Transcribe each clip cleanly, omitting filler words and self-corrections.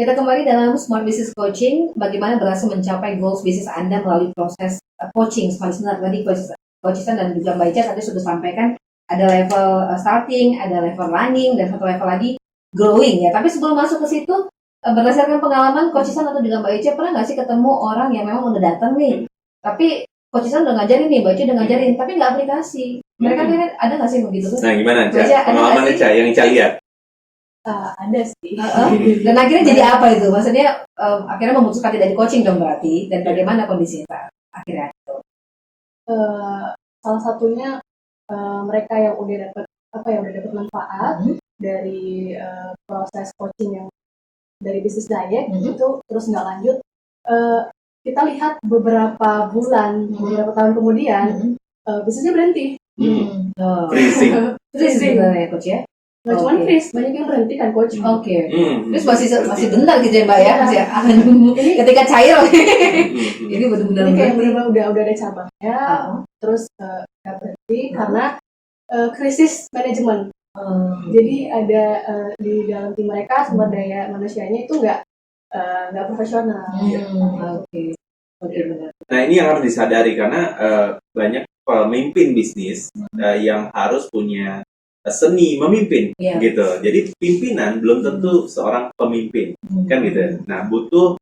Kita kembali dalam Smart Business Coaching, bagaimana berhasil mencapai goals bisnis Anda melalui proses coaching. Sebenarnya tadi Coach Isan dan juga Mbak Ica tadi sudah sampaikan ada level starting, ada level running, dan satu level lagi growing ya. Tapi sebelum masuk ke situ, berdasarkan pengalaman Coach Isan atau juga Mbak Ica, pernah nggak sih ketemu orang yang memang udah datang nih, tapi Coach Isan udah ngajarin nih, Mbak Ica udah ngajarin, tapi nggak aplikasi. Mereka kan ada nggak sih begitu? Nah gimana Ica? Pengalaman Ica yang Ica lihat? Ada sih. Dan akhirnya jadi apa itu? Maksudnya akhirnya memutuskan tidak di coaching dong berarti. Dan bagaimana kondisinya akhirnya? Salah satunya mereka yang udah dapat manfaat dari proses coaching yang dari bisnis diet itu terus nggak lanjut. Kita lihat beberapa bulan, beberapa tahun kemudian bisnisnya berhenti. Freezing sebenarnya Coach ya. Nggak cuma freeze, banyak yang berhenti kan Coach. Oke. Terus masih bentar gitu ya Mbak ya, masih ketika cair. Ini benar-benar kayak udah ada cabangnya, terus nggak berhenti karena krisis manajemen. Jadi ada di dalam tim mereka sumber daya manusianya itu nggak profesional. Oke, benar. Nah ini yang harus disadari karena banyak pemimpin bisnis yang harus punya seni memimpin gitu. Jadi pimpinan belum tentu seorang pemimpin kan gitu. Nah butuh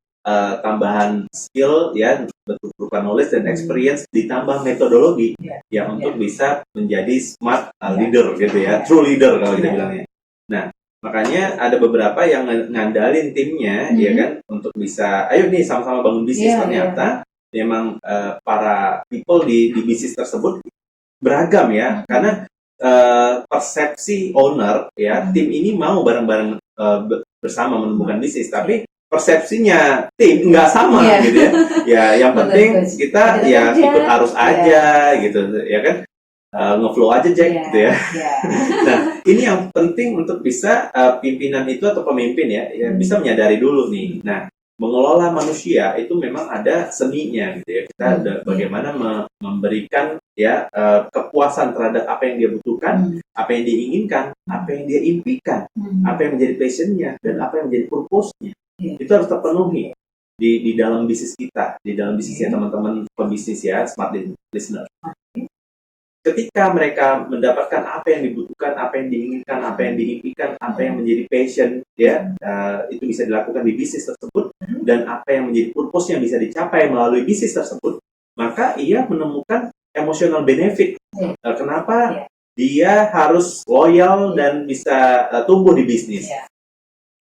tambahan skill ya, berupa knowledge dan experience ditambah metodologi yang untuk bisa menjadi smart leader gitu ya, true leader kalau kita bilangnya. Nah makanya ada beberapa yang ngandalin timnya ya kan untuk bisa ayo nih sama-sama bangun bisnis. Ternyata memang para people di bisnis tersebut beragam ya, karena persepsi owner ya, tim ini mau bareng-bareng bersama menumbuhkan bisnis, tapi persepsinya tim nggak sama gitu ya. Ya yang penting kita ya ikut arus aja gitu ya kan, ngeflow aja Jack gitu ya. Nah ini yang penting untuk bisa pimpinan itu atau pemimpin ya bisa menyadari dulu nih. Nah mengelola manusia itu memang ada seninya gitu ya. Kita ada bagaimana memberikan ya kepuasan terhadap apa yang dia butuhkan, apa yang diinginkan, apa yang dia impikan, apa yang menjadi passionnya dan apa yang menjadi purpose-nya. Itu harus terpenuhi di dalam bisnis kita, di dalam bisnisnya teman-teman pebisnis ya, smart listener. Ketika mereka mendapatkan apa yang dibutuhkan, apa yang diinginkan, apa yang diimpikan, apa yang menjadi passion, ya itu bisa dilakukan di bisnis tersebut, dan apa yang menjadi purpose yang bisa dicapai melalui bisnis tersebut, maka ia menemukan emotional benefit. Kenapa dia harus loyal dan bisa tumbuh di bisnis.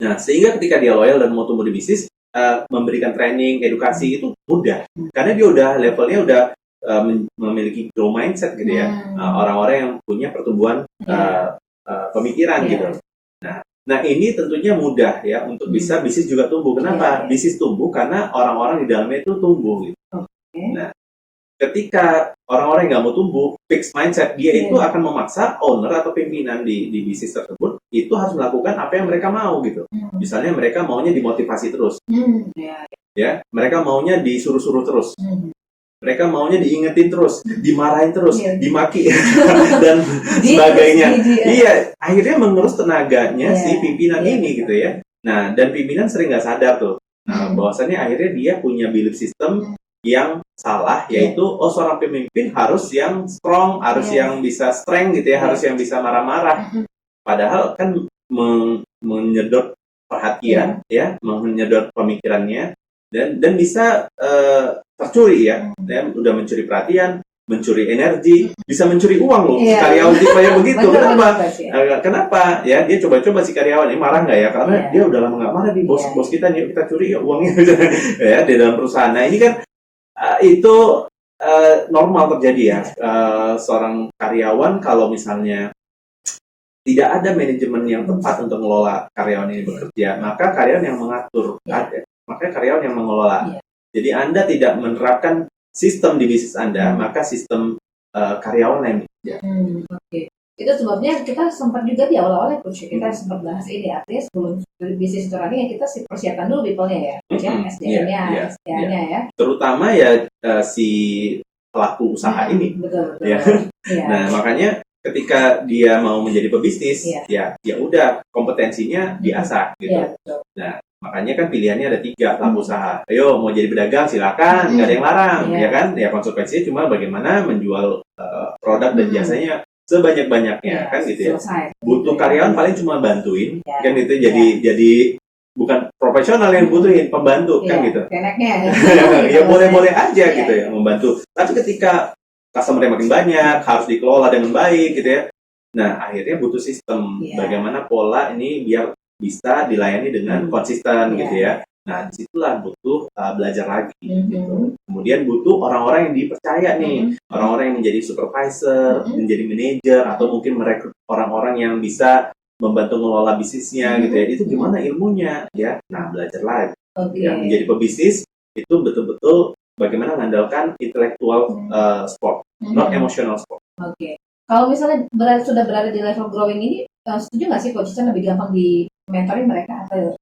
Nah, sehingga ketika dia loyal dan mau tumbuh di bisnis, memberikan training, edukasi itu mudah, karena dia udah levelnya udah memiliki grow mindset gitu ya, orang-orang yang punya pertumbuhan pemikiran gitu. Nah ini tentunya mudah ya untuk bisa bisnis juga tumbuh. Kenapa? Bisnis tumbuh karena orang-orang di dalamnya itu tumbuh gitu. Nah ketika orang-orang yang nggak mau tumbuh, fixed mindset, dia itu akan memaksa owner atau pimpinan di bisnis tersebut itu harus melakukan apa yang mereka mau gitu. Misalnya mereka maunya dimotivasi terus, ya mereka maunya disuruh-suruh terus. Mereka maunya diingetin terus, dimarahin terus, dimaki dan sebagainya. Iya, akhirnya mengerus tenaganya si pimpinan ini gitu ya. Nah, dan pimpinan sering nggak sadar tuh. Nah, bahwasannya akhirnya dia punya belief system yang salah, yaitu seorang pemimpin harus yang strong, harus yang bisa strength gitu ya, harus yang bisa marah-marah. Padahal kan menyedot perhatian ya, menyedot pemikirannya dan bisa tercuri ya, udah mencuri perhatian, mencuri energi, bisa mencuri uang loh, karyawan kayak begitu. Kenapa? Ya dia coba-coba si karyawan ini marah nggak ya? Karena dia udah lama nggak marah nih, bos kita nih, kita curi ya uangnya ya di dalam perusahaan. Nah ini kan itu normal terjadi ya. Seorang karyawan kalau misalnya tidak ada manajemen yang tepat untuk mengelola karyawan ini bekerja, maka karyawan yang mengatur, maka karyawan yang mengelola. Jadi Anda tidak menerapkan sistem di bisnis Anda, maka sistem karyawan yang Itu sebabnya kita sempat juga di awal-awal kita sempat bahas ini, artinya sebelum bisnis itu running kita persiapkan dulu people-nya ya, SDM-nya, SDM-nya ya. Terutama ya si pelaku usaha ini. Betul. Nah makanya ketika dia mau menjadi pebisnis, ya udah kompetensinya diasah gitu. Nah Makanya kan pilihannya ada 3 pelaku usaha. Ayo mau jadi pedagang silakan, nggak ada yang larang, ya kan? Ya konsekuensinya cuma bagaimana menjual produk dan jasanya sebanyak-banyaknya, kan gitu ya. Butuh karyawan paling cuma bantuin, kan gitu. Jadi bukan profesional yang butuhin, pembantu, kan gitu. Enaknya. Ya boleh-boleh aja gitu ya membantu. Tapi ketika customer makin banyak, harus dikelola dengan baik gitu ya. Nah, akhirnya butuh sistem bagaimana pola ini biar bisa dilayani dengan konsisten gitu ya. Nah, disitulah butuh belajar lagi gitu. Kemudian butuh orang-orang yang dipercaya nih, orang-orang yang menjadi supervisor, menjadi manajer, atau mungkin merekrut orang-orang yang bisa membantu mengelola bisnisnya gitu ya. Itu gimana ilmunya ya. Nah, belajar lagi. Ya, menjadi pebisnis itu betul-betul bagaimana mengandalkan intelektual sport, not emotional sport. Kalau misalnya sudah berada di level growing ini, setuju nggak sih Coach Chan lebih gampang di mentoring mereka atau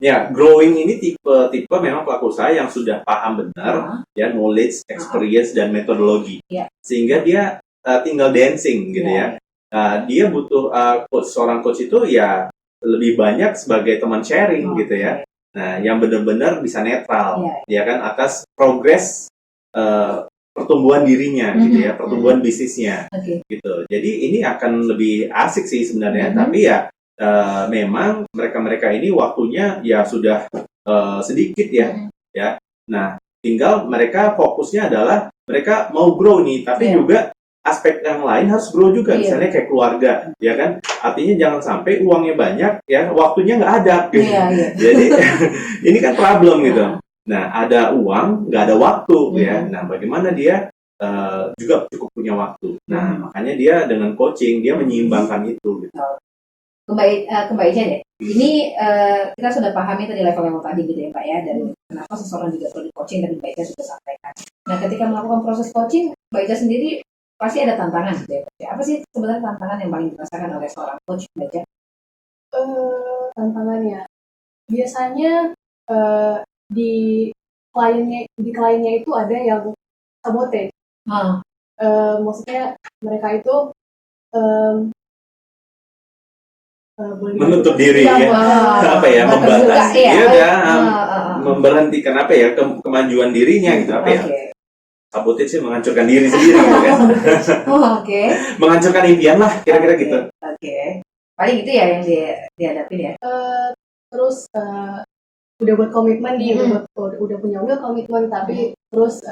ya, growing ini tipe memang pelaku usaha yang sudah paham benar ya knowledge, experience dan metodologi. Sehingga dia tinggal dancing gitu ya. Dia butuh seorang coach itu ya lebih banyak sebagai teman sharing gitu ya. Nah, yang benar-benar bisa netral ya kan atas progres pertumbuhan dirinya gitu ya, pertumbuhan bisnisnya gitu. Jadi ini akan lebih asik sih sebenarnya, tapi ya memang mereka-mereka ini waktunya ya sudah sedikit ya. Nah, tinggal mereka fokusnya adalah mereka mau grow nih, tapi juga aspek yang lain harus grow juga, misalnya kayak keluarga, ya kan? Artinya jangan sampai uangnya banyak, ya waktunya nggak ada. Gitu. Jadi ini kan problem gitu. Nah, ada uang, nggak ada waktu, ya. Nah, bagaimana dia juga cukup punya waktu. Nah, makanya dia dengan coaching dia menyeimbangkan itu. Gitu. Kembali aja deh. Ini kita sudah pahami tadi level-level tadi gitu ya Pak ya, dan kenapa seseorang juga perlu di coaching dan Mbak Ica sudah sampaikan. Nah, ketika melakukan proses coaching, Mbak Ica sendiri pasti ada tantangan gitu ya. Apa sih sebenarnya tantangan yang paling dirasakan oleh seorang coach, Mbak Ica? Tantangannya biasanya di kliennya itu ada yang sabotage. Maksudnya mereka itu menutup diri ya, apa ya, membatasi memberhentikan apa ya kemajuan dirinya gitu apa ya. Sabotage sih menghancurkan diri sendiri gitu kan. Menghancurkan impian lah kira-kira gitu. Paling itu ya yang dihadapi ya. Terus udah buat komitmen udah punya komitmen tapi terus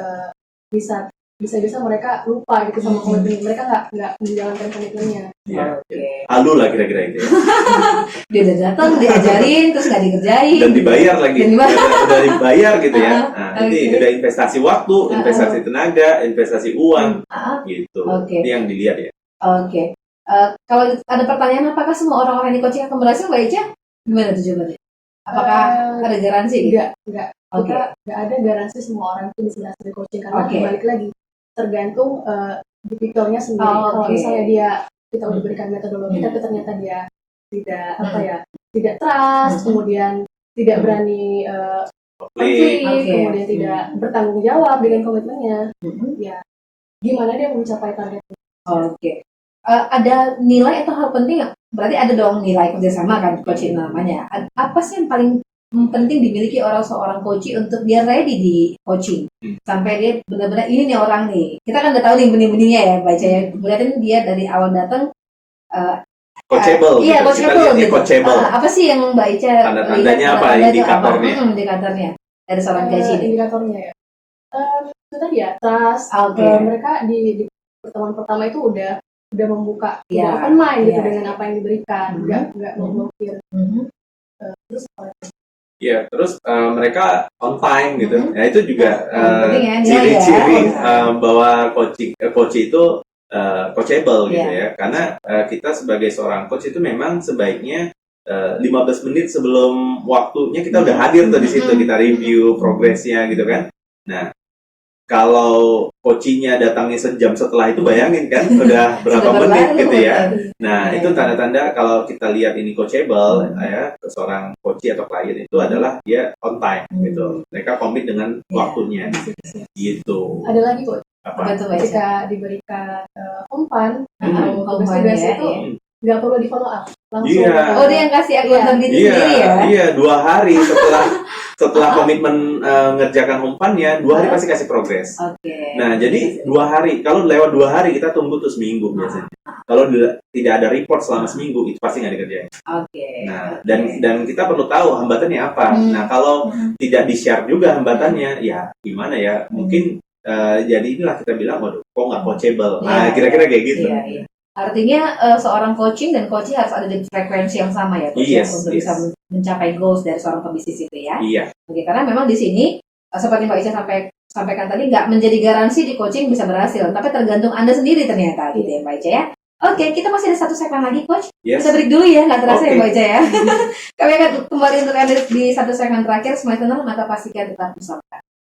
bisa mereka lupa gitu sama komitmen, mereka nggak menjalankan komitmennya. Halu lah kira-kira itu. Dia udah datang diajarin terus nggak dikerjain. Dan dibayar lagi. Udah dibayar gitu ya. Nah, ini udah investasi waktu, investasi tenaga, investasi uang, gitu. Itu yang dilihat ya. Kalau ada pertanyaan apakah semua orang-orang yang di coaching akan berhasil, Mbak Ica? Gimana tuh jawabannya? Apakah ada garansi? Enggak. Kita nggak ada garansi semua orang itu bisa berhasil di coaching karena balik lagi tergantung tipikalnya sendiri. Kalau misalnya kita udah berikan metodologi tapi ternyata dia tidak trust, kemudian tidak berani konflik, kemudian tidak bertanggung jawab dengan komitmennya, ya gimana dia mencapai targetnya? Ada nilai atau hal penting? Berarti ada dong nilai kerjasama kan coaching namanya. Apa sih yang paling penting dimiliki seorang coach untuk dia ready di coaching sampai dia benar-benar ini nih orang nih, kita kan udah tahu nih benih-benihnya ya baca ya, berarti dia dari awal datang coachable coachable. Apa sih yang Mbak Ica tanda-tandanya apa indikatornya? Indikatornya dari seorang coach ini. Indikatornya ya itu tadi ya trust. Mereka di pertemuan pertama itu udah membuka open mind gitu dengan apa yang diberikan, nggak memblokir. Terus terus mereka on time gitu. Nah itu juga ciri-ciri bahwa coach itu coachable gitu ya. Karena kita sebagai seorang coach itu memang sebaiknya 15 menit sebelum waktunya kita udah hadir tuh di situ, kita review progresnya gitu kan. Nah, kalau coachingnya datangnya sejam setelah itu, bayangin kan udah berapa menit gitu ya. Nah, itu tanda-tanda kalau kita lihat ini coachable ya, seorang coach atau klien itu adalah dia on time gitu. Mereka komit dengan waktunya gitu. Ada lagi coach, ketika diberikan umpan tugas itu nggak perlu di follow up. langsung. Iya. Oh, dia yang kasih akun gitu Iya, sendiri ya? iya, 2 hari setelah komitmen ngerjakan umpannya, 2 hari pasti kasih progres. Oke. Nah, jadi 2 hari, kalau lewat 2 hari kita tunggu tuh seminggu biasanya. Kalau tidak ada report selama seminggu, itu pasti nggak dikerjain. Oke. Nah, dan kita perlu tahu hambatannya apa. Nah, kalau tidak di-share juga hambatannya, ya gimana ya? Mungkin jadi inilah kita bilang, waduh, kok nggak coachable? Nah, Iya, kira-kira kayak gitu. Iya, iya. Artinya seorang coaching dan coaching harus ada di frekuensi yang sama ya, coach, Yes, untuk yes. bisa mencapai goals dari seorang pebisnis itu ya. Iya, Oke, karena memang di sini seperti Mbak Ica sampaikan tadi nggak menjadi garansi di coaching bisa berhasil, tapi tergantung Anda sendiri ternyata gitu ya Mbak Ica ya. Oke, kita masih ada 1 segmen lagi, Coach. yes. Kita break dulu ya, nggak terasa ya Oke. Mbak Ica ya. Kami akan kembali untuk Anda di 1 segmen terakhir. Semua tenang, maka pastikan tetap bersama.